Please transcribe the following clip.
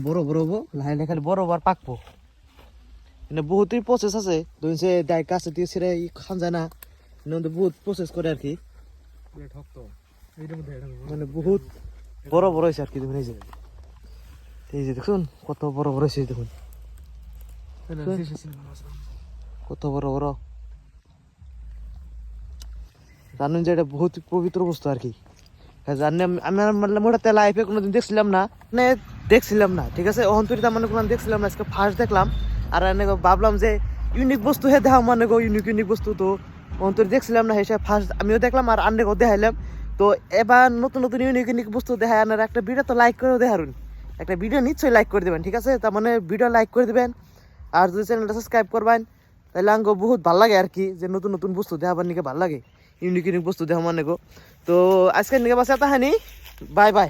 বড় বড় হবো লাইনে খালি বড় বার পাকবো এনে বহুতই প্রসেস আছে দুইছে দাই কাছে দিয়ে ছেড়ে খান যায় না বহুত প্রসেস করে আর কি মানে বহুত বড় বড় হয়েছে আর কি দেখুন এই যে দেখুন কত বড় বড় হয়েছে দেখুন কত বড় বড় জানেন যে এটা বহুত পবিত্র বস্তু আর কি জানি আমি মোটাতে লাইফে কোনোদিন দেখছিলাম না মানে দেখছিলাম না ঠিক আছে অহন্তরিতা মানে কোনো দেখছিলাম না আজকে ফার্স্ট দেখলাম আর ভাবলাম যে ইউনিক বস্তু হে দেখা মানে গো ইউনিক বস্তু তো অন্তর দেখছিলাম না হিসেবে ফার্স্ট আমিও দেখলাম আর আন্নেকেও দেখাইলাম তো এবার নতুন নতুন ইউনিক বস্তু দেখায় আনার একটা ভিডিও তো লাইক করেও দেখারুন একটা ভিডিও নিশ্চয়ই লাইক করে দেবেন ঠিক আছে তার মানে ভিডিও লাইক করে দেবেন আর যদি চ্যানেলটা সাবস্ক্রাইব করবেন তাহলে আঙ্গো বহুত ভালো লাগে আর কি যে নতুন নতুন বস্তু দেখাবার নিকে ভালো লাগে ইউনিক বস্তু দেখা মানে গো তো আজকের নিকে বাসা তাহানি বাই বাই